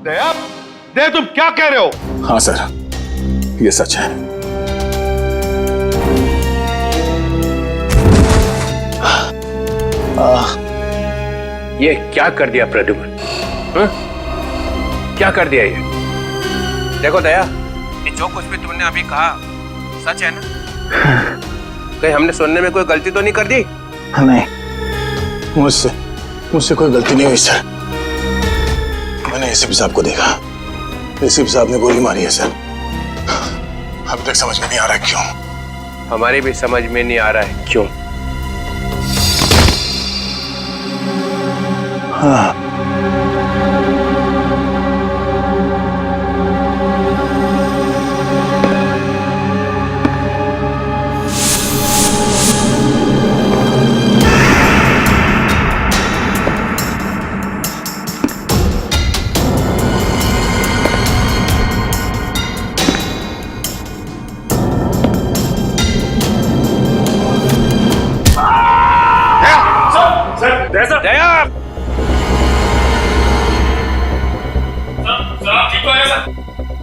दया, दया तुम क्या कह रहे हो? हाँ सर, ये सच है। ये क्या कर दिया प्रद्युमन? क्या कर दिया ये? देखो दया, ये जो कुछ भी तुमने अभी कहा सच है ना? कहीं हमने सुनने में कोई गलती तो नहीं कर दी? नहीं, मुझसे कोई गलती नहीं हुई सर। मैंने एसीपी साहब को देखा, एसीपी साहब ने गोली मारी है सर। अभी तक समझ में नहीं आ रहा क्यों। हमारी भी समझ में नहीं आ रहा है क्यों। हाँ, दया,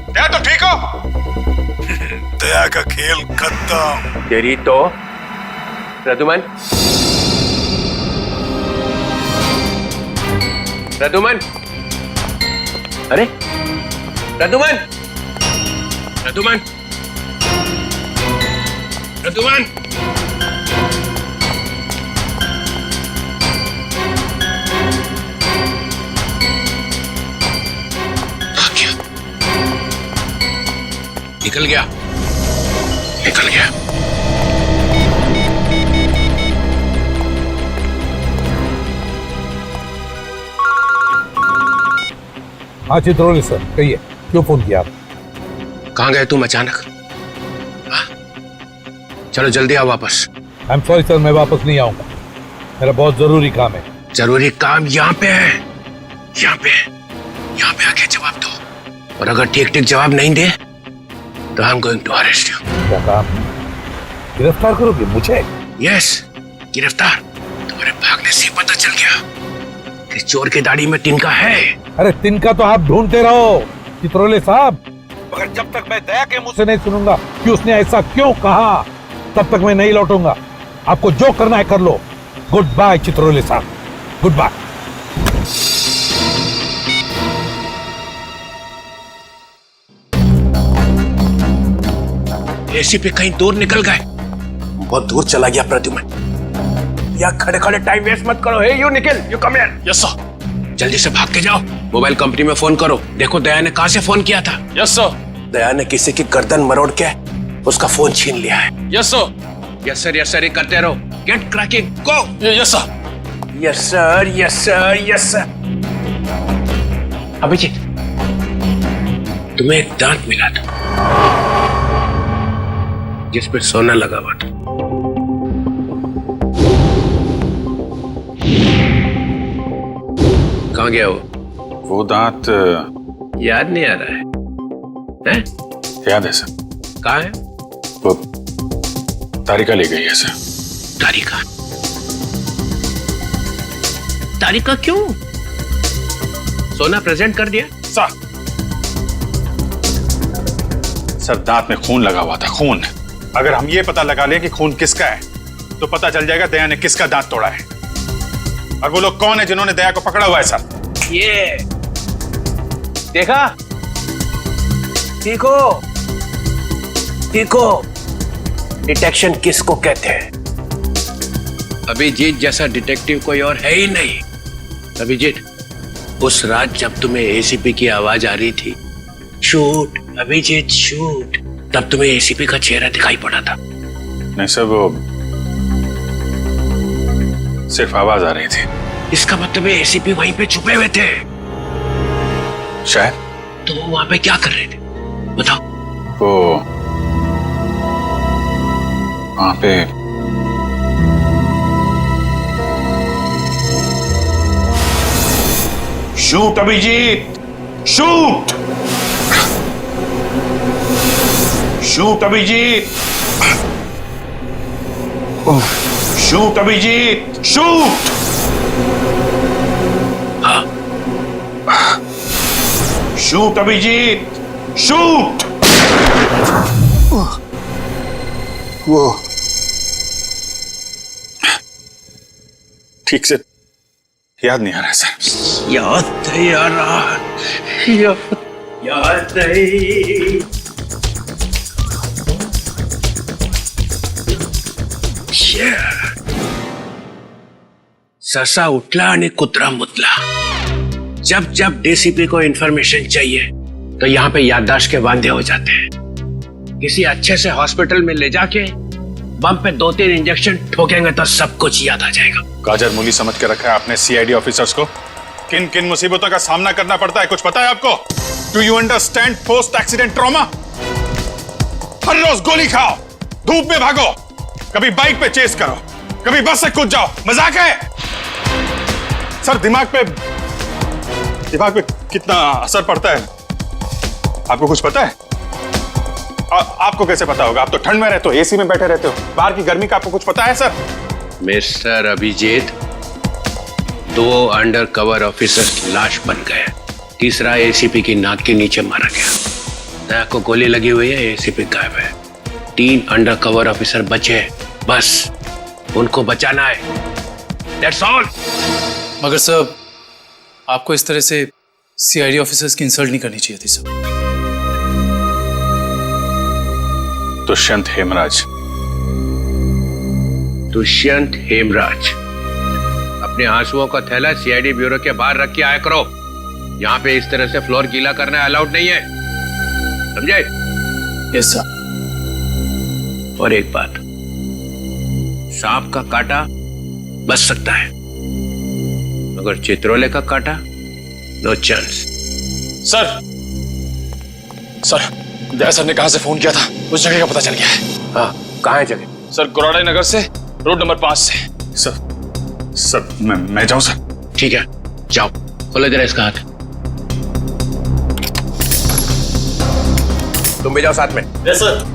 दया तो ठीक हो? दया का खेल खत्म। तेरी तो प्रद्युमन, प्रद्युमन, अरे प्रद्युमन, प्रद्युमन, प्रद्युमन, निकल गया, निकल गया। हाँ चित्रोली सर, कहिए क्यों फोन किया आप? कहाँ गए तुम अचानक? हाँ? चलो जल्दी आओ वापस। आई एम सॉरी सर, मैं वापस नहीं आऊंगा, मेरा बहुत जरूरी काम है। जरूरी काम यहाँ पे है, यहाँ पे, यहाँ पे आके जवाब दो, और अगर ठीक ठीक जवाब नहीं दे तो I am going to arrest you. क्या काम? गिरफ्तार करोगे मुझे? यस, गिरफ्तार। तुम्हारे भागने से पता चल गया कि चोर की दाढ़ी में तिनका है। अरे तिनका तो आप ढूंढते रहो चित्रोले साहब, मगर जब तक मैं दया के मुंह से नहीं सुनूंगा कि उसने ऐसा क्यों कहा, तब तक मैं नहीं लौटूंगा। आपको जो करना है कर लो। गुड बाय चित्रोले साहब, गुड बाय। एसीपी कहीं दूर निकल गए, बहुत दूर चला गया प्रद्युमन। या खड़े खड़े टाइम वेस्ट मत करो। Hey you Nikhil, you come here. Yes sir. जल्दी से भाग के जाओ, मोबाइल कंपनी में फोन करो, देखो दया ने कहां से फोन किया था। Yes sir. दया ने किसी की गर्दन मरोड़ के उसका फोन छीन लिया है। Yes sir. Yes sir, yes sir, करते रहो। Get cracking, go. Yes sir, yes sir, yes sir, yes sir. Abhijit, तुम्हें एक दांत मिला था जिस पे सोना लगा हुआ था। कहाँ गया वो दांत याद नहीं आ रहा है? हैं? याद है सर। कहाँ है? वो तारिका ले गई है सर। तारिका? तारिका क्यों? सोना प्रेजेंट कर दिया? सर दांत में खून लगा हुआ था, खून। अगर हम ये पता लगा लें कि खून किसका है तो पता चल जाएगा दया ने किसका दांत तोड़ा है, और वो लोग कौन है जिन्होंने दया को पकड़ा हुआ है सर। ये देखा, देखो देखो, डिटेक्शन किसको कहते हैं? अभिजीत जैसा डिटेक्टिव कोई और है ही नहीं। अभिजीत, उस रात जब तुम्हें एसीपी की आवाज आ रही थी, शूट अभिजीत शूट, तब तुम्हें एसीपी का चेहरा दिखाई पड़ा था। नहीं सर, वो सिर्फ आवाज आ रही थी। इसका मतलब है एसीपी वहीं पे छुपे हुए थे। शायद। तो वो वहां पे क्या कर रहे थे बताओ? वो वहां पे shoot Abhijit, shoot, shoot Abhijit, shoot Abhijit, shoot, shoot Abhijit, shoot. वो ठीक से याद नहीं आ रहा है सर। याद नहीं आ रहा, याद नहीं। ससा उठला आणि कुत्रा मुतला। जब जब डीसीपी को इंफॉर्मेशन चाहिए तो यहाँ पे याददाश्त के वांदे हो जाते हैं। किसी अच्छे से हॉस्पिटल में ले जाके बम पे 2-3 इंजेक्शन ठोकेंगे तो सब कुछ याद आ जाएगा। गाजर मूली समझ के रखा है आपने सीआईडी ऑफिसर्स को। किन किन मुसीबतों का सामना करना पड़ता है कुछ पता है आपको? Do you understand post accident trauma? हर रोज गोली खाओ, धूप में भागो, कभी बाइक पे चेस करो, कभी बस से कूद जाओ, मजाक है? सर दिमाग पे कितना असर पड़ता है आपको कुछ पता है? आपको कैसे पता होगा? आप तो ठंड में रहते हो, एसी में बैठे रहते हो, बाहर की गर्मी का आपको कुछ पता है sir? Mister Abhijit, 2 under cover officers लाश बन गए, तीसरा एसीपी की नाक के नीचे मारा गया। दया को गोली लगी हुई है, एसीपी गायब है। 3 अंडर कवर ऑफिसर बचे, बस उनको बचाना है। That's all। मगर सर आपको इस तरह से सीआईडी ऑफिसर्स की इंसल्ट नहीं करनी चाहिए थी सर। दुष्यंत हेमराज। दुष्यंत हेमराज, अपने आंसुओं का थैला सीआईडी ब्यूरो के बाहर रख के आया करो। यहाँ पे इस तरह से फ्लोर गीला करना अलाउड नहीं है, समझे? Yes sir. और एक बात, सांप का काटा बच सकता है मगर चित्रोले का काटा नो चांस। सर दया सर ने कहां से फोन किया था, उस जगह का पता चल गया है। हाँ, कहाँ है जगह? सर गुराड़े नगर से रोड नंबर 5 से। सर मैं जाऊं सर? ठीक है, जाओ, खोलो जरा इसका हाथ। तुम भी जाओ साथ में। Yes sir.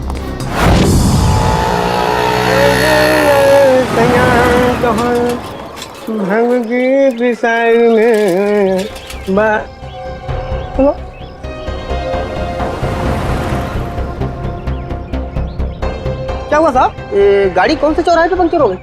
क्या हुआ साहब? गाड़ी कौन से चौराहे पे पंक्चर हो गई?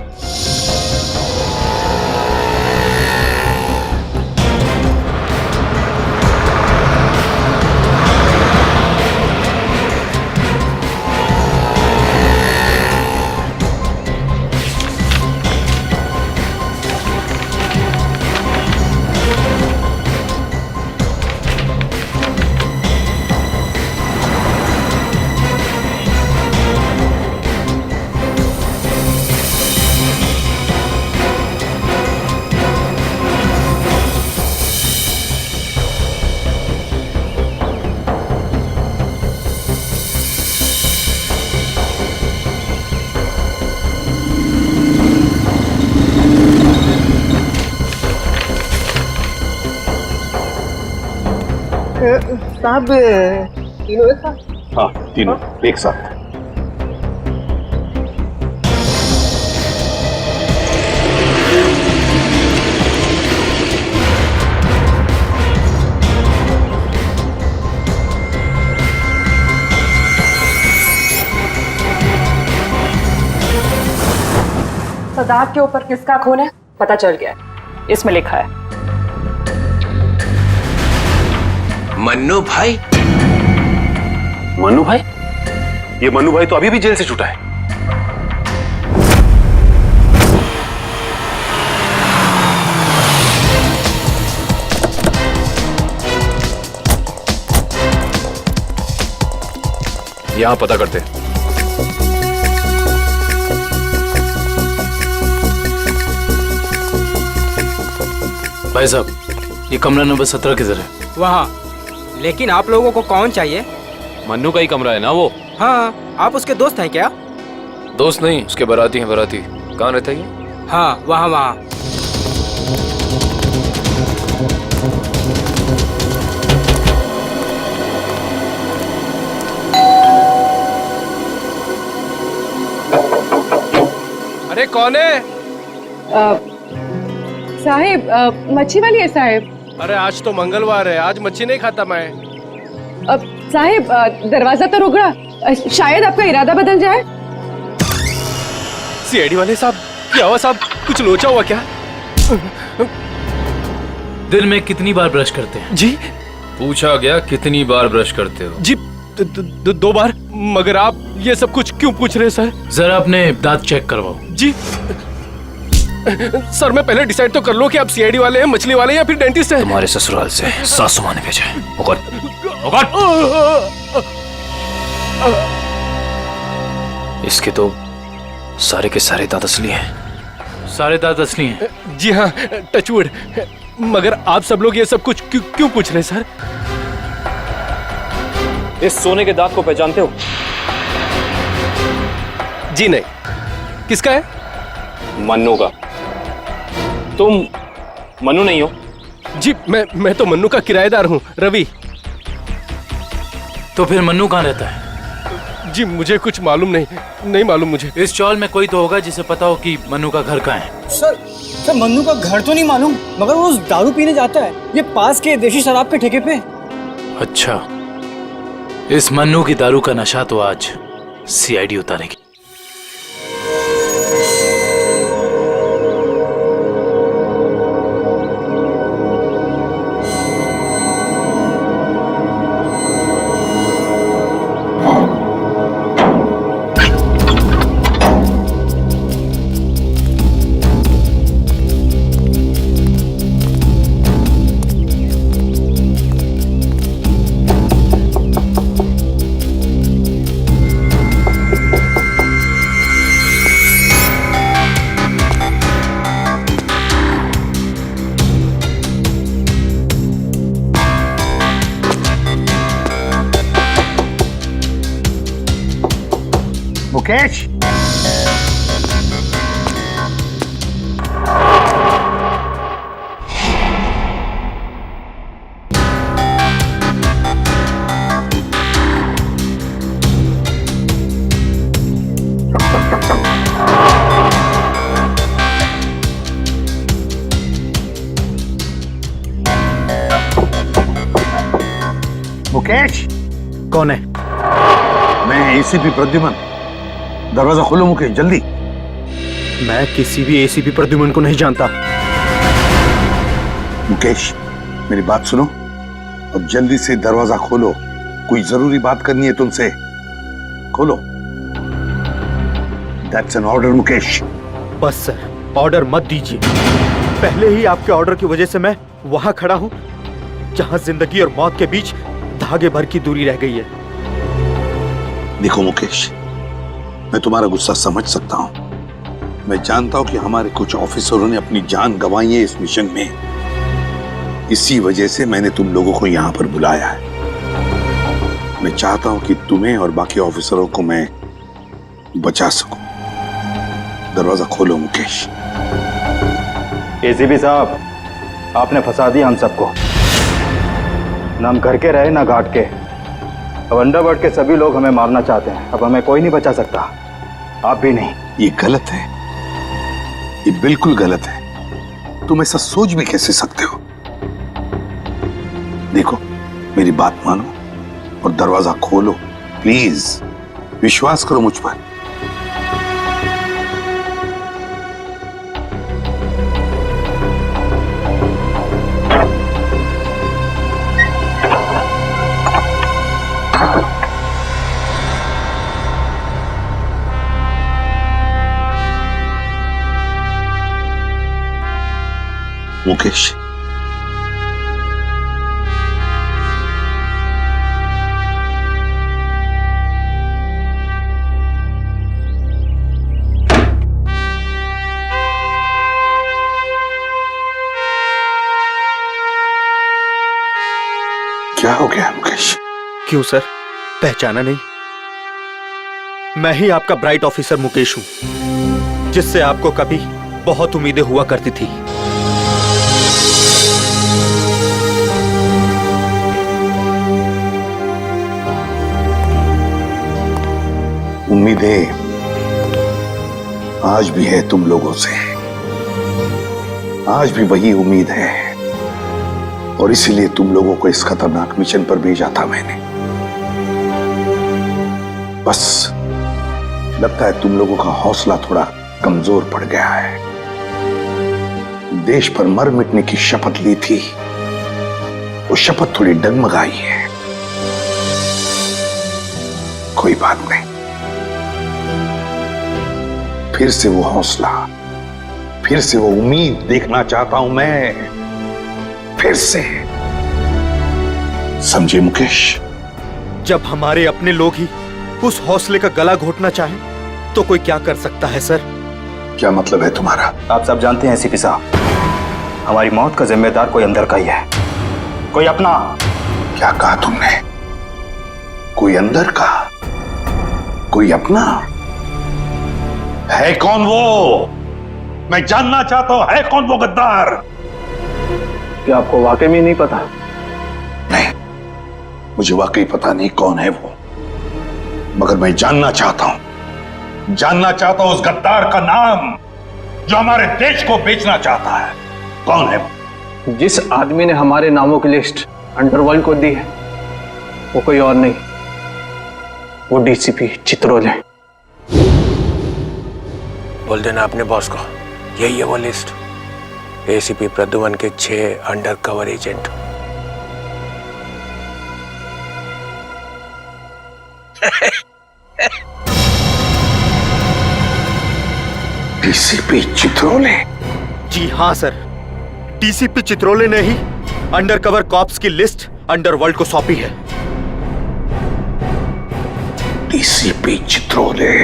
साहब तीनों एक साथ? हाँ, तीनों एक साथ। सदाब के ऊपर किसका खून है पता चल गया है, इसमें लिखा है मन्नू भाई। मन्नू भाई? ये मन्नू भाई तो अभी भी जेल से छूटा है। यहां पता करते। भाई साहब, ये कमरा नंबर 17 किधर है? वहाँ। लेकिन आप लोगों को कौन चाहिए? मन्नू का ही कमरा है ना वो? हाँ, आप उसके दोस्त हैं क्या? दोस्त नहीं, उसके बाराती हैं। बाराती कहाँ रहता है ये? हाँ, वहाँ वहाँ। अरे कौन है? साहिब, मच्छी वाली है साहिब। अरे आज तो मंगलवार है, आज मच्छी नहीं खाता मैं। साहिब, दरवाजा तो रुक रहा, शायद आपका इरादा बदल जाए। सीआईडी वाले साहब, क्या हुआ साहब? कुछ लोचा हुआ क्या? दिन में कितनी बार ब्रश करते हैं? जी पूछा गया कितनी बार ब्रश करते हो? जी 2 बार। मगर आप ये सब कुछ क्यों पूछ रहे हैं सर? जरा अपने दांत चेक करवाओ। जी सर, मैं पहले डिसाइड तो कर लो कि आप सीआईडी वाले हैं, मछली वाले हैं या फिर डेंटिस्ट हैं। तुम्हारे ससुराल से सासू माँ ने भेजा है। इसके तो सारे के सारे दांत असली हैं। सारे दांत असली हैं? जी हाँ, टचवुड। मगर आप सब लोग ये सब कुछ क्यों पूछ रहे हैं सर? इस सोने के दांत को पहचानते हो? जी नहीं। किसका है? मन्नू का। तुम मन्नू नहीं हो? जी मैं तो मन्नू का किराएदार हूँ, रवि। तो फिर मन्नू कहाँ रहता है? जी मुझे कुछ मालूम नहीं मालूम मुझे। इस चौल में कोई तो होगा जिसे पता हो कि मन्नू का घर कहाँ है। सर मन्नू का घर तो नहीं मालूम, मगर वो रोज दारू पीने जाता है, ये पास के देशी शराब के ठेके पे। अच्छा, इस मन्नू की दारू का नशा तो आज सीआईडी उतारेगी। मुकेश, मुकेश। कौन है? मैं एसीपी प्रद्युमन। दरवाजा खोलो मुकेश, जल्दी। मैं किसी भी एसीपी प्रद्युमन को नहीं जानता। मुकेश, मेरी बात सुनो और जल्दी से दरवाजा खोलो। कोई जरूरी बात करनी है तुमसे। खोलो। That's an order Mukesh. बस सर, ऑर्डर मत दीजिए। पहले ही आपके ऑर्डर की वजह से मैं वहां खड़ा हूं जहां जिंदगी और मौत के बीच धागे भर की दूरी रह गई है। देखो मुकेश, मैं तुम्हारा गुस्सा समझ सकता हूं। मैं जानता हूं कि हमारे कुछ ऑफिसरों ने अपनी जान गंवाई है इस मिशन में। इसी वजह से मैंने तुम लोगों को यहां पर बुलाया है। मैं चाहता हूं कि तुम्हें और बाकी ऑफिसरों को मैं बचा सकूं। दरवाजा खोलो मुकेश। एसीपी साहब, आपने फंसा दिया हम सबको। ना हम घर के रहे ना घाट के। अब अंडरवर्ल्ड के सभी लोग हमें मारना चाहते हैं। अब हमें कोई नहीं बचा सकता, आप भी नहीं। ये गलत है, ये बिल्कुल गलत है। तुम ऐसा सोच भी कैसे सकते हो? देखो, मेरी बात मानो और दरवाजा खोलो प्लीज। विश्वास करो मुझ पर। मुकेश, क्या हो गया मुकेश? क्यों सर, पहचाना नहीं? मैं ही आपका ब्राइट ऑफिसर मुकेश हूं, जिससे आपको कभी बहुत उम्मीदें हुआ करती थी। उम्मीदें आज भी है तुम लोगों से। आज भी वही उम्मीद है और इसीलिए तुम लोगों को इस खतरनाक मिशन पर भेजा था मैंने। बस लगता है तुम लोगों का हौसला थोड़ा कमजोर पड़ गया है। देश पर मर मिटने की शपथ ली थी, वो शपथ थोड़ी डगमगाई है। कोई बात नहीं, फिर से वो हौसला, फिर से वो उम्मीद देखना चाहता हूं मैं, फिर से। समझे मुकेश? जब हमारे अपने लोग ही उस हौसले का गला घोटना चाहे तो कोई क्या कर सकता है सर? क्या मतलब है तुम्हारा? आप सब जानते हैं एसीपी साहब, हमारी मौत का जिम्मेदार कोई अंदर का ही है, कोई अपना। क्या कहा तुमने? कोई अंदर का, कोई अपना? है कौन वो? मैं जानना चाहता हूं, है कौन वो गद्दार? क्या आपको वाकई में नहीं पता? नहीं, मुझे वाकई पता नहीं कौन है वो, मगर मैं जानना चाहता हूं उस गद्दार का नाम जो हमारे देश को बेचना चाहता है। कौन है वो? जिस आदमी ने हमारे नामों की लिस्ट अंडरवर्ल्ड को दी है वो कोई और नहीं, वो डीसीपी चित्रोल है। बोल देना अपने बॉस को, यही है वो लिस्ट। एसीपी प्रद्युमन के 6 अंडरकवर एजेंट। डीसीपी चित्रोले? जी हाँ सर, डीसीपी चित्रोले ने ही अंडरकवर कॉप्स की लिस्ट अंडरवर्ल्ड को सौंपी है। डीसीपी चित्रोले?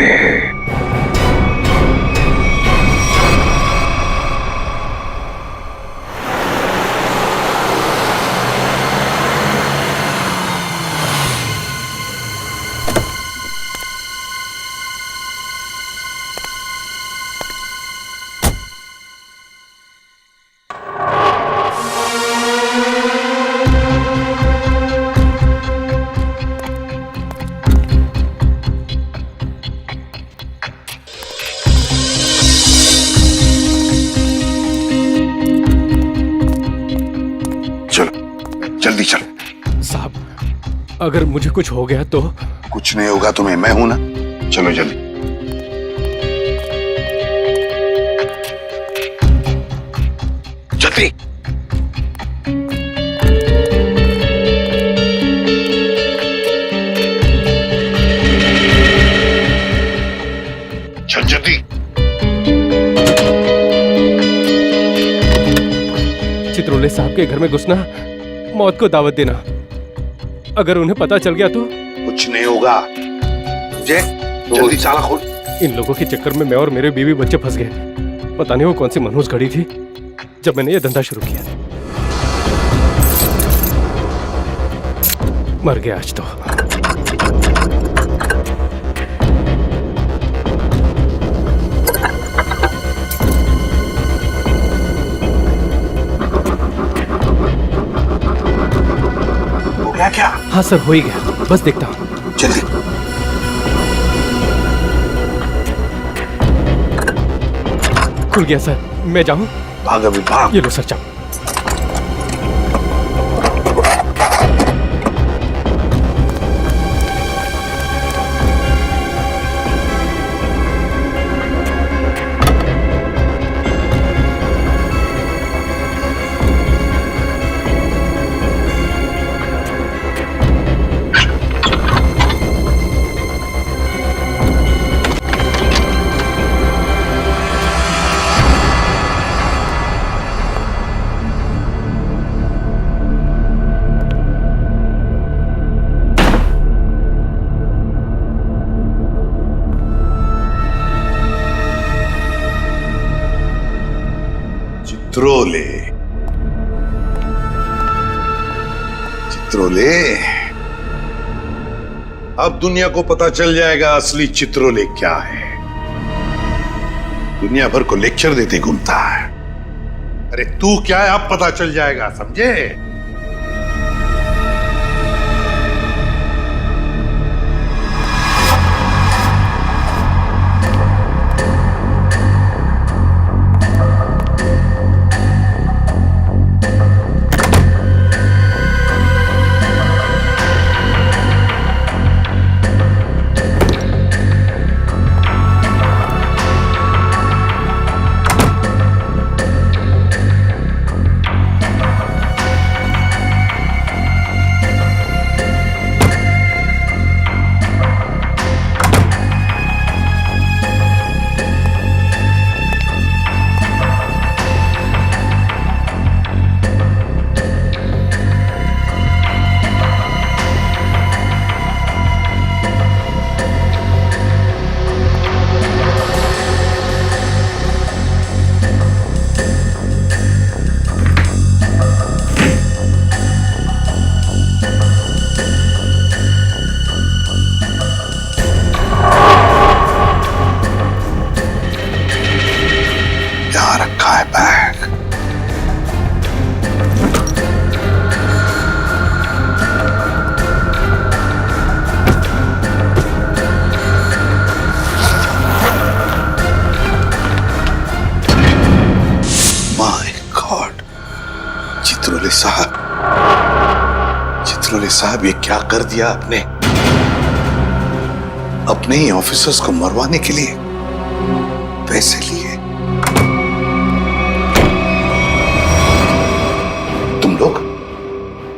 जल्दी चल। साहब, अगर मुझे कुछ हो गया तो? कुछ नहीं होगा तुम्हें, मैं हूं ना। चलो जल्दी। जल्दी। चल जल्दी। चित्रोले साहब के घर में घुसना, मौत को दावत देना। अगर उन्हें पता चल गया तो? कुछ नहीं होगा। जय, जल्दी ताला खोल। इन लोगों के चक्कर में मैं और मेरे बीवी बच्चे फंस गए। पता नहीं वो कौन सी मनहूस घड़ी थी जब मैंने ये धंधा शुरू किया। मर गया आज तो। क्या? हाँ सर, हो ही गया, बस देखता हूँ। जल्दी। खुल गया सर, मैं जाऊँ? भाग अभी, भाग। ये लो सर, जाओ। चित्रोले? चित्रोले? अब दुनिया को पता चल जाएगा असली चित्रोले क्या है। दुनिया भर को लेक्चर देते घूमता है। अरे तू क्या है, अब पता चल जाएगा, समझे? चित्रौले साहब, ये क्या कर दिया आपने? अपने ही ऑफिसर्स को मरवाने के लिए पैसे लिए। तुम लोग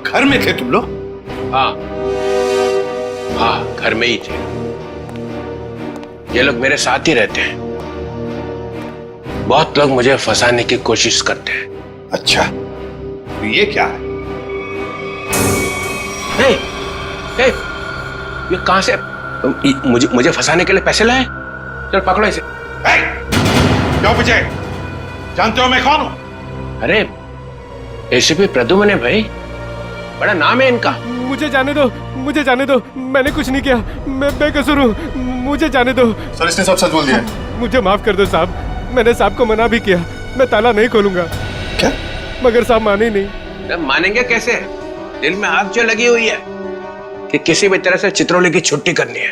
घर में थे? तुम लोग? हाँ हाँ, घर में ही थे। ये लोग मेरे साथ ही रहते हैं। बहुत लोग मुझे फंसाने की कोशिश करते हैं। अच्छा, तो ये क्या है? हे, हे, ये कहां से मुझे फंसाने के लिए पैसे लाए? चल पकड़ो इसे। क्यों पूछे? जानते हो मैं कौन हूं? अरे एसीपी प्रद्युम्न है भाई, बड़ा नाम है इनका। मुझे जाने दो, मुझे जाने दो, मैंने कुछ नहीं किया, मैं बेकसूर हूँ, मुझे जाने दो। सर, इसने सब सच बोल दिया। मुझे माफ कर दो साहब, मैंने साहब को मना भी किया, मैं ताला नहीं खोलूंगा। क्या? मगर साहब माने नहीं। मानेंगे कैसे? दिल में आग जो लगी हुई है कि किसी भी तरह से चित्रौली की छुट्टी करनी है।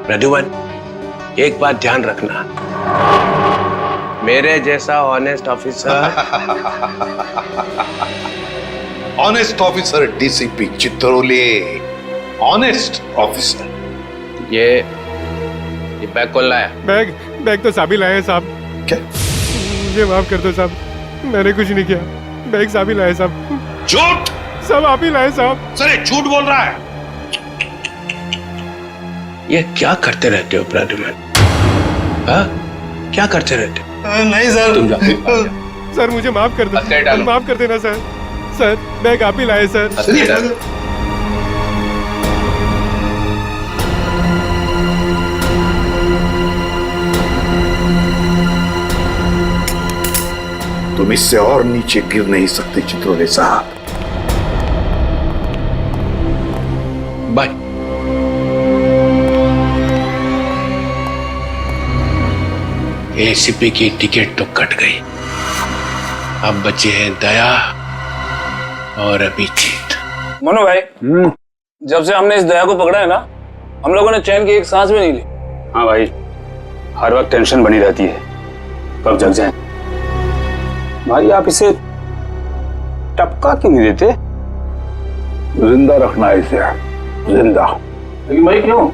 प्रद्युम्न, एक बात ध्यान रखना, मेरे जैसा honest officer honest officer DCP Chitraule, honest officer. ये बैग कौन लाया? बैग तो साहब ही लाए हैं साहब। क्या? मुझे माफ कर दो साहब, मैंने कुछ नहीं किया, बैग साहब ही लाए साहब। झूठ! सब आप ही लाए साहब। सर, ये झूठ बोल रहा है। ये क्या करते रहते हो प्रद्युम्न? हाँ, क्या करते रहते हो? नहीं सर। तुम जाओ। सर मुझे माफ कर दो, माफ कर देना सर। सर बैग आप ही लाए सर। तुम इससे और नीचे गिर नहीं सकते चित्रौले साहब। बाय। एसीपी की टिकट तो कट गई, अब बचे हैं दया और अभिजीत। मनु भाई, जब से हमने इस दया को पकड़ा है ना, हम लोगों ने चैन की एक सांस भी नहीं ली। हाँ भाई, हर वक्त टेंशन बनी रहती है, कब जग जाए। भाई आप इसे टपका क्यों नहीं देते? जिंदा रखना है इसे, जिंदा। लेकिन भाई क्यों?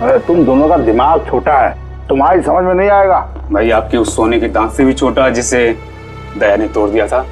अरे तुम दोनों का दिमाग छोटा है, तुम्हारी समझ में नहीं आएगा। भाई आपके उस सोने के दांत से भी छोटा जिसे दया ने तोड़ दिया था।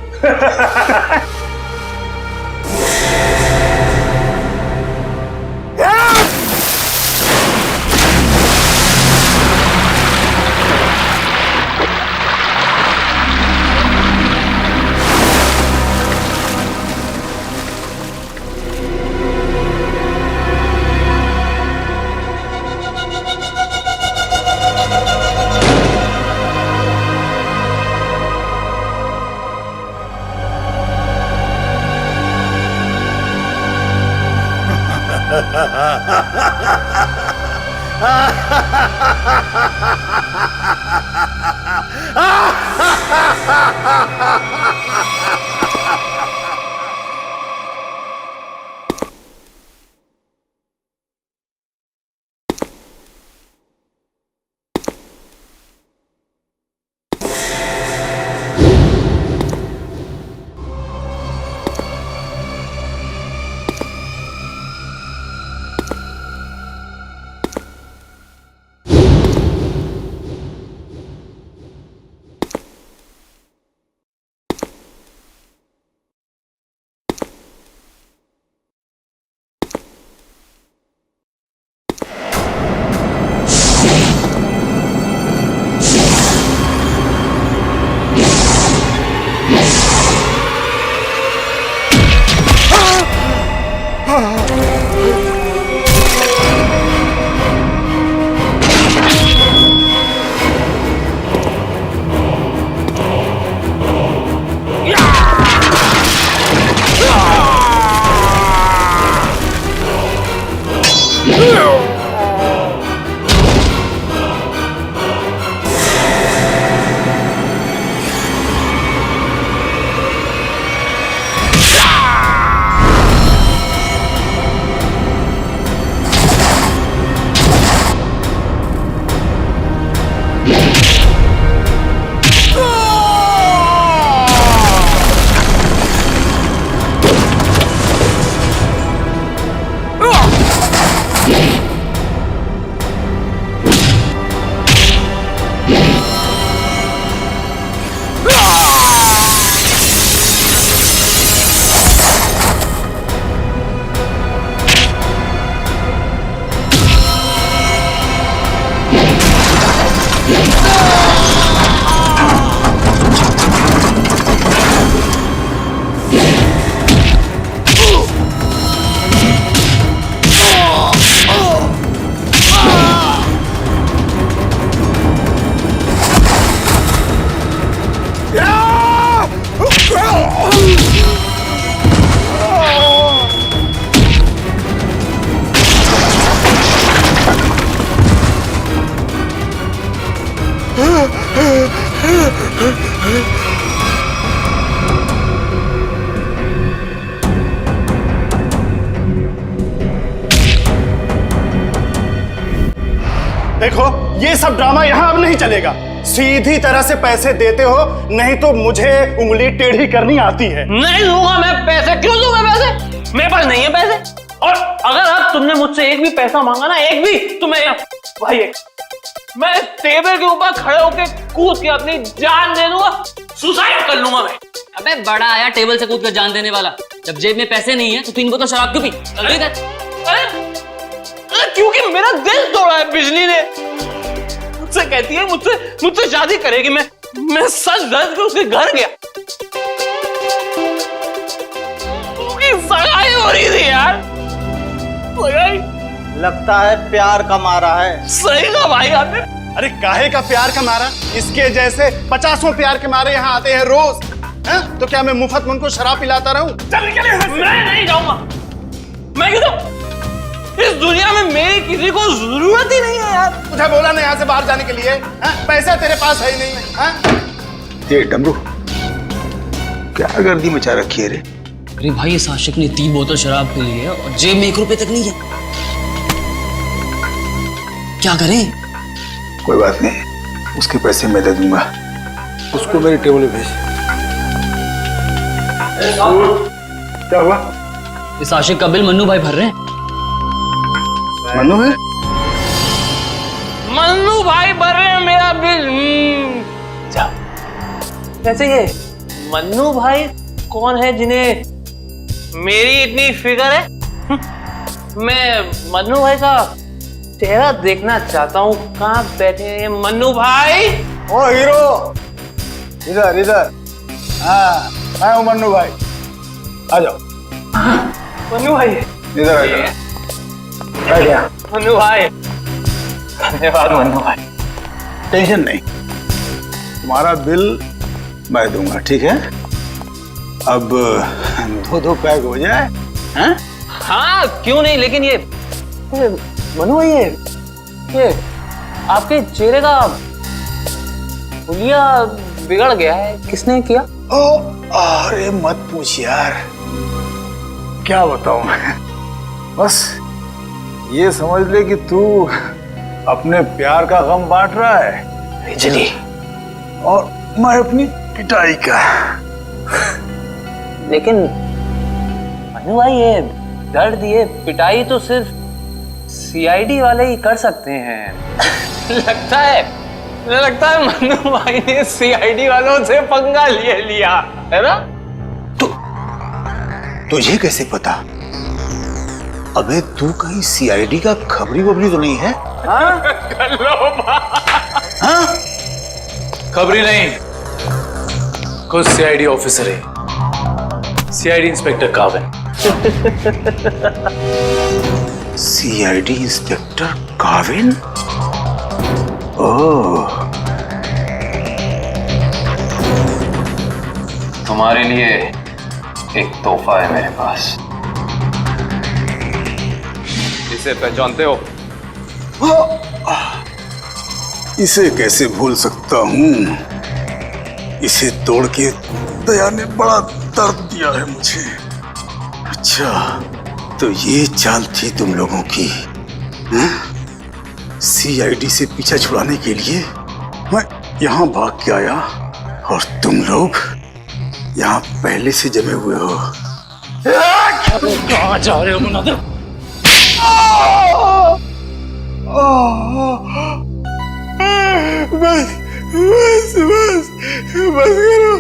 देखो, ये सब ड्रामा यहाँ अब नहीं चलेगा। सीधी तरह से पैसे देते हो, नहीं तो मुझे उंगली टेढ़ी करनी आती है। नहीं दूंगा मैं पैसे। क्यों दूंगा पैसे? मेरे पास नहीं है पैसे। और अगर अब तुमने मुझसे एक भी पैसा मांगा ना, एक भी, तो मैं टेबल के ऊपर खड़े होके कूद के अपनी जान दे दूंगा, सुसाइड कर लूंगा मैं। अबे बड़ा आया टेबल से कूद कर जान देने वाला। जब जेब में पैसे नहीं है तो 3 बोतल शराब क्यों पी? जल्दी कर। क्योंकि मेरा दिल तोड़ा है बिजली ने। मुझसे कहती है मुझसे शादी करेगी। मैं सच धज के उसके घर गया, उसकी सगाई हो रही थी यार। सगाई लगता है प्यार का मारा है। सही कहा भाई आपने। अरे काहे का प्यार का मारा? इसके जैसे 50 प्यार के मारे यहाँ आते हैं रोज। तो क्या मैं मुफ्त में उनको शराब पिलाता रहूं? चल निकल यहाँ से। मैं नहीं जाऊंगा। मैं क्यों जाऊं? इस दुनिया में मेरी किसी को जरूरत ही नहीं है यार। तुझे बोला ना यहाँ से बाहर जाने के लिए। पैसा तेरे पास है ही नहीं। ये डमरू क्या गर्दी मचा रखी है रे? अरे भाई इस आशिक ने 3 बोतल शराब पी ली है और जेब में 1 रुपए तक नहीं है। क्या करें? कोई बात नहीं, उसके पैसे मैं दे दूंगा। उसको मेरे टेबल पे भेज। क्या हुआ? इस आशिक का बिल मन्नू भाई भर रहे हैं। मन्नू है? मन्नू भाई भर रहे हैं मेरा बिल। वैसे ये मन्नू भाई कौन है जिन्हें मेरी इतनी फिक्र है? मैं मन्नू भाई का चेहरा देखना चाहता हूँ। कहाँ बैठे हैं मन्नू भाई? ओ हीरो, इधर इधर। हाँ, मैं हूँ मन्नू भाई। आ जाओ। मन्नू भाई इधर आ जाओ। मन्नू भाई, धन्यवाद मन्नू भाई। टेंशन नहीं, तुम्हारा बिल मैं दूंगा, ठीक है? अब 2 पैक हो जाए। हैं? हाँ क्यों नहीं, लेकिन ये मनु भाई ये आपके चेहरे का हुलिया बिगड़ गया है। किसने किया? अरे मत पूछ यार, क्या बताऊं मैं। बस ये समझ ले कि तू अपने प्यार का गम बांट रहा है बिजली, और मैं अपनी पिटाई का। लेकिन मनु भाई ये दर्द, ये पिटाई तो सिर्फ सीआईडी वाले ही कर सकते हैं। लगता है मनु भाई ने सीआईडी वालों से पंगा लिया है ना? तुझे कैसे पता? अबे तू कहीं सीआईडी का खबरी वबरी तो नहीं है? हाँ? खबरी नहीं, खुद सीआईडी ऑफिसर है, CID inspector Kavin. CID inspector Kavin? Oh, तुम्हारे लिए एक तोहफा है मेरे पास। इसे पहचानते हो? इसे कैसे भूल सकता हूँ? इसे तोड़ के दया ने बड़ा दर्द दिया है मुझे। अच्छा, तो ये चाल थी तुम लोगों की? सीआईडी से पीछा छुड़ाने के लिए मैं यहाँ भाग के आया और तुम लोग यहाँ पहले से जमे हुए हो। कहाँ जा रहे हो मुनादिर? बस करो।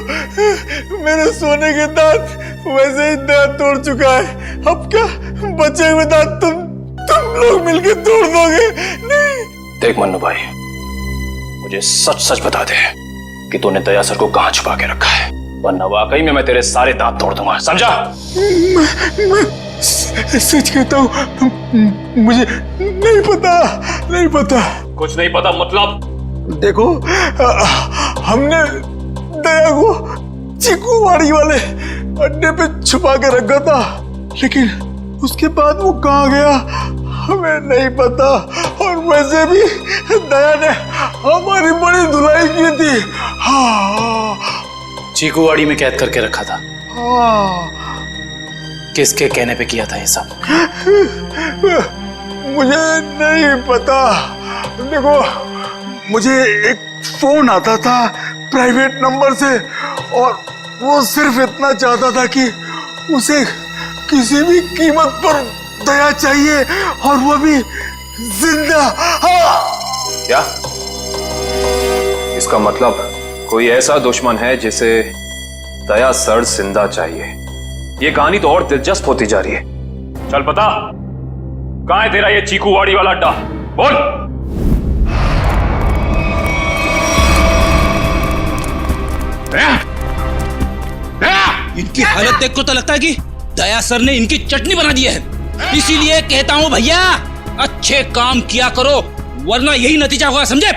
मेरे सोने के दांत वैसे ही दांत तोड़ चुका है। अब क्या बचे हुए दांत तुम लोग मिलकर तोड़ दोगे? नहीं। देख मन्नू भाई, मुझे सच सच बता दे कि तूने दया सर को कहां छुपा के रखा है, वरना वाकई में मैं तेरे सारे दांत तोड़ दूंगा, समझा? मैं सच कहता हूँ, मुझे नहीं पता। कुछ नहीं पता मतलब? देखो, हमने दया को चीकूवाड़ी वाले अड्डे पे छुपा के रखा था, लेकिन उसके बाद वो कहाँ गया हमें नहीं पता। और वैसे भी दया ने हमारी बड़ी धुलाई की थी। हाँ, चीकूवाड़ी में कैद करके रखा था। हाँ। किसके कहने पे किया था ये सब? मुझे नहीं पता। देखो, मुझे एक फोन आता था प्राइवेट नंबर से, और वो सिर्फ इतना चाहता था कि उसे किसी भी कीमत पर दया चाहिए, और वो भी जिंदा। क्या इसका मतलब कोई ऐसा दुश्मन है जिसे दया सर जिंदा चाहिए? ये कहानी तो और दिलचस्प होती जा रही है। चल पता कहां है तेरा ये चीकूवाड़ी वाला अड्डा? बोल। इनकी हालत देख को तो लगता है कि दया सर ने इनकी चटनी बना दी है। इसीलिए कहता हूं भैया, अच्छे काम किया करो, वरना यही नतीजा होगा, समझे?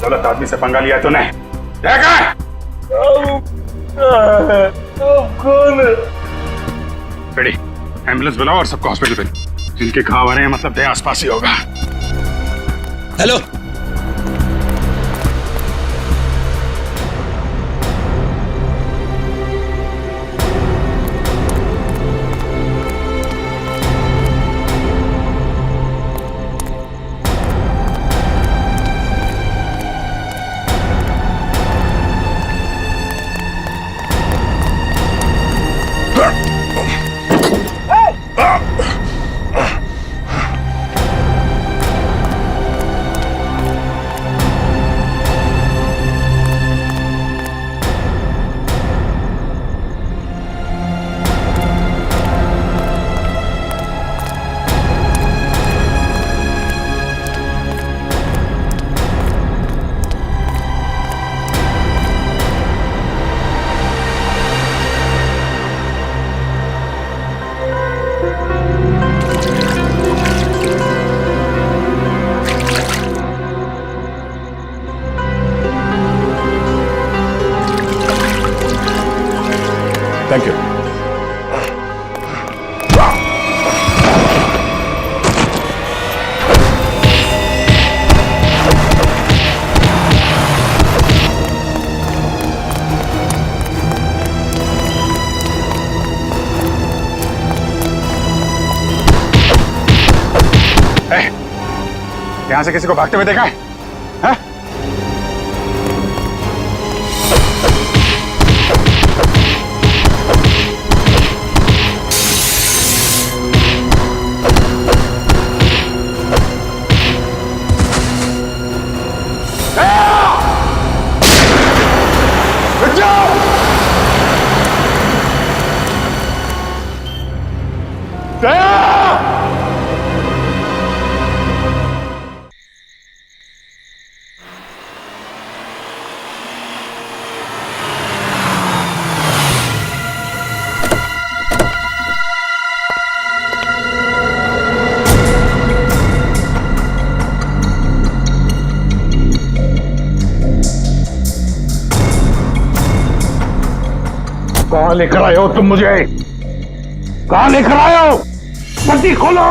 गलत आदमी से पंगा लिया तूने। कौन है? बेटी, एम्बुलेंस बुलाओ और सबको हॉस्पिटल पे। इनके घाव आ रहे हैं, मतलब दया आसपास ही होगा। Hello, thank you. यहां से किसी को भागते हुए देखा है? हाँ? कहां लेकर आए हो तुम मुझे? कहां लेकर आए हो? पट्टी खोलो।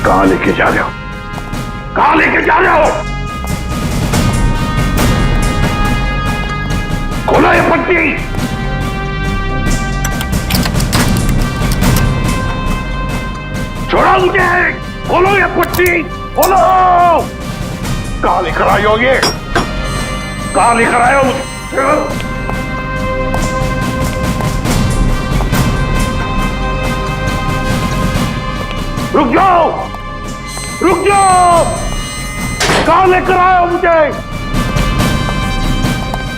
कहां लेके जा रहे हो? कहां लेके जा रहे हो? ये पट्टी। छोड़ो मुझे, खोलो ये पट्टी, खोलो। कहाँ लेकर आए हो ये? कहाँ लेकर आए हो मुझे? रुक जाओ, रुक जाओ। कहाँ लेकर आए हो मुझे?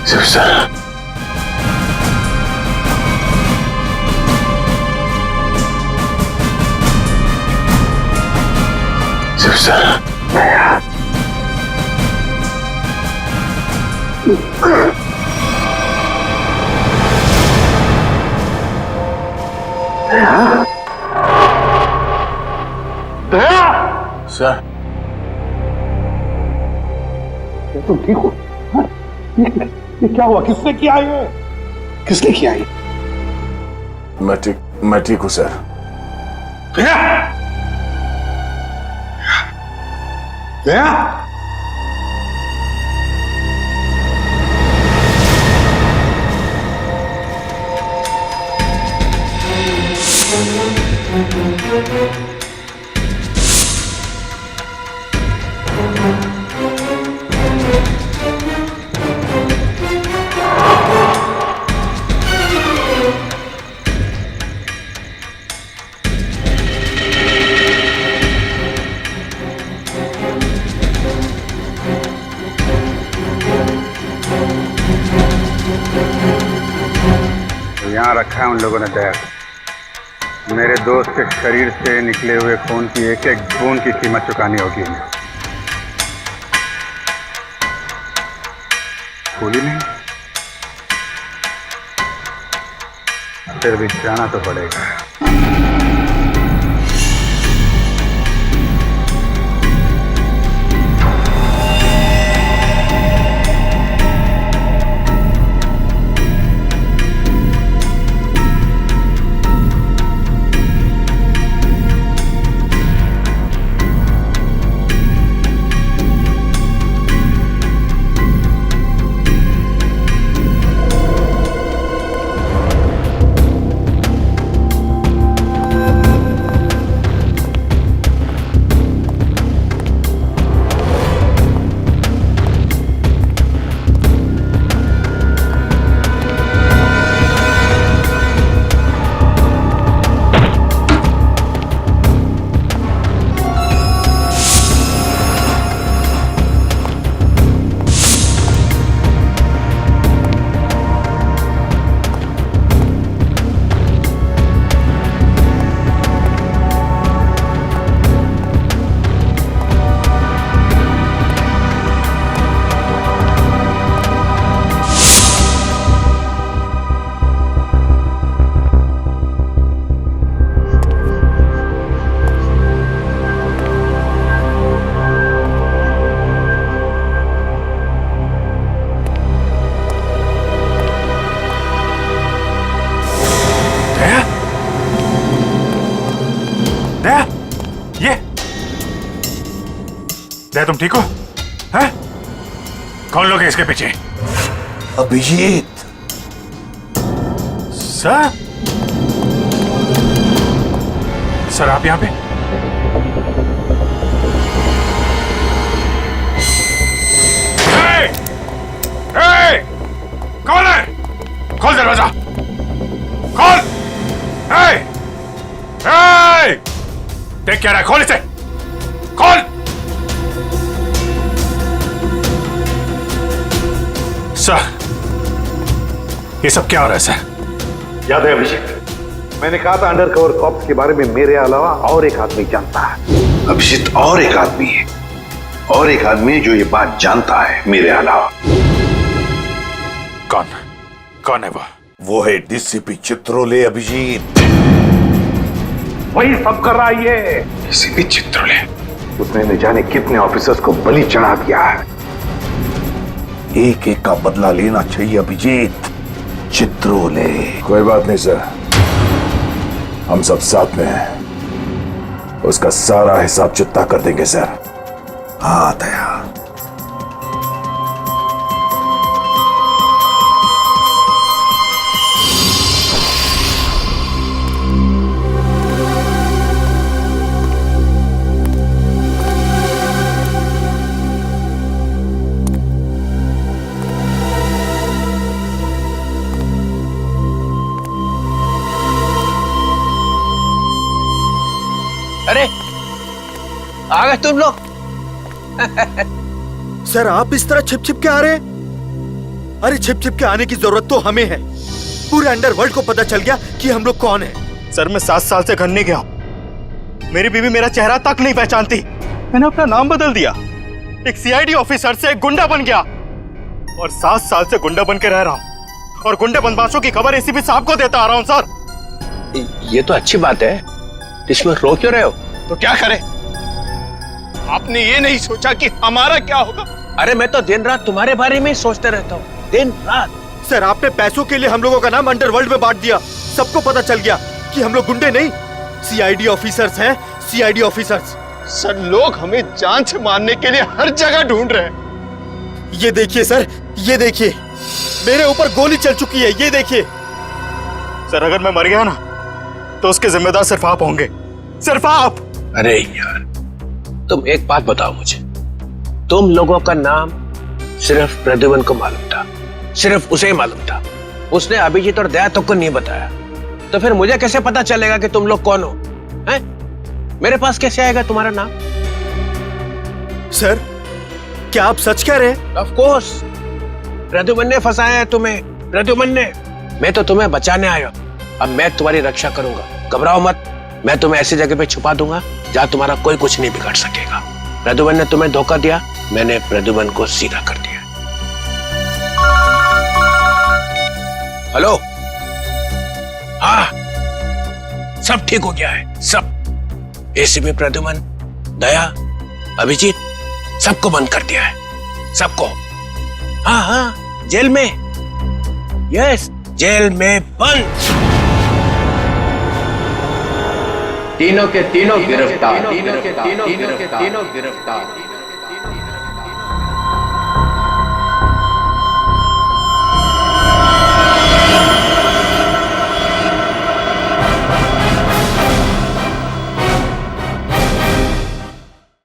सर, सर, तुम ठीक हो? हाँ? ये क्या हुआ? किसने किया ये? किसने किया ये? मैं ठीक हूं सर। दया! दया! यहाँ रखा है उन लोगों ने दया। मेरे दोस्त के शरीर से निकले हुए खून की एक एक बूंद की कीमत चुकानी होगी इन्हें। भूली नहीं, फिर भी जाना तो पड़ेगा। दया, तुम ठीक हो? हैं? कौन लोग हैं इसके पीछे? अभिजीत। सर? सर आप यहां पे? हे! कौन है? खोल दरवाजा! खोल! देख क्या रहा है? खोल इसे! खोल! सर, ये सब क्या हो रहा है सर? याद है अभिजीत, मैंने कहा था अंडर कवर कॉप्स के बारे में मेरे अलावा और एक आदमी जानता है। अभिजीत, और एक आदमी है, और एक आदमी जो ये बात जानता है मेरे अलावा। कौन है वो है डीसीपी चित्रोले। अभिजीत वही सब कर रहा है ये। डीसीपी चित्रोले, उसने न जाने कितने ऑफिसर्स को बलि चढ़ा दिया है। एक एक का बदला लेना चाहिए अभिजीत। चित्रोले। कोई बात नहीं सर, हम सब साथ में हैं। उसका सारा हिसाब चुकता कर देंगे सर। हाँ दया। आ गए तुम लोग। सर आप इस तरह छिप छिप के आ रहे हैं? अरे छिप छिप के आने की जरूरत तो हमें है। पूरे अंडरवर्ल्ड को पता चल गया कि हम लोग कौन है। सर मैं 7 साल से घर नहीं गया हूं। मेरी बीवी मेरा चेहरा तक नहीं पहचानती। मैंने अपना नाम बदल दिया, एक सीआईडी ऑफिसर से एक गुंडा बन गया और 7 साल से गुंडा बन के रह रहा हूं और गुंडे बदमाशों की खबर एसीपी साहब को देता आ रहा हूं। सर ये तो अच्छी बात है, इसमें रो क्यों रहे हो? तो क्या करें? आपने ये नहीं सोचा कि हमारा क्या होगा? अरे मैं तो दिन रात तुम्हारे बारे में ही सोचते रहता हूँ, दिन रात। सर आपने पैसों के लिए हम लोगों का नाम अंडरवर्ल्ड में बांट दिया। सबको पता चल गया कि हम लोग गुंडे नहीं, सीआईडी ऑफिसर्स हैं, सीआईडी ऑफिसर्स। सर लोग हमें जान से मारने के लिए हर जगह ढूंढ रहे हैं। ये देखिए सर, ये देखिए मेरे ऊपर गोली चल चुकी है, ये देखिए। सर अगर मैं मर गया ना तो उसके जिम्मेदार सिर्फ आप होंगे, सिर्फ आप। अरे यार तुम एक बात बताओ मुझे, तुम लोगों का नाम सिर्फ प्रद्युमन को मालूम था, सिर्फ उसे ही मालूम था। उसने अभिजीत और दया तक को नहीं बताया, तो फिर मुझे कैसे पता चलेगा कि तुम लोग कौन हो? हैं? मेरे पास कैसे आएगा तुम्हारा नाम? सर क्या आप सच कह रहे हैं? ऑफ कोर्स, प्रद्युमन ने फंसाया है तुम्हें, प्रद्युमन ने। मैं तो तुम्हें बचाने आया, अब मैं तुम्हारी रक्षा करूंगा। घबराओ मत, मैं तुम्हें ऐसी जगह पे छुपा दूंगा जहां तुम्हारा कोई कुछ नहीं बिगाड़ सकेगा। प्रद्युमन ने तुम्हें धोखा दिया, मैंने प्रद्युमन को सीधा कर दिया। हेलो, हाँ सब ठीक हो गया है, सब। एसीपी प्रद्युमन, दया, अभिजीत सबको बंद कर दिया है, सबको। हाँ हाँ जेल में, यस जेल में बंद। तीनों के तीनों गिरफ्तार, तीनों के तीनों गिरफ्तार।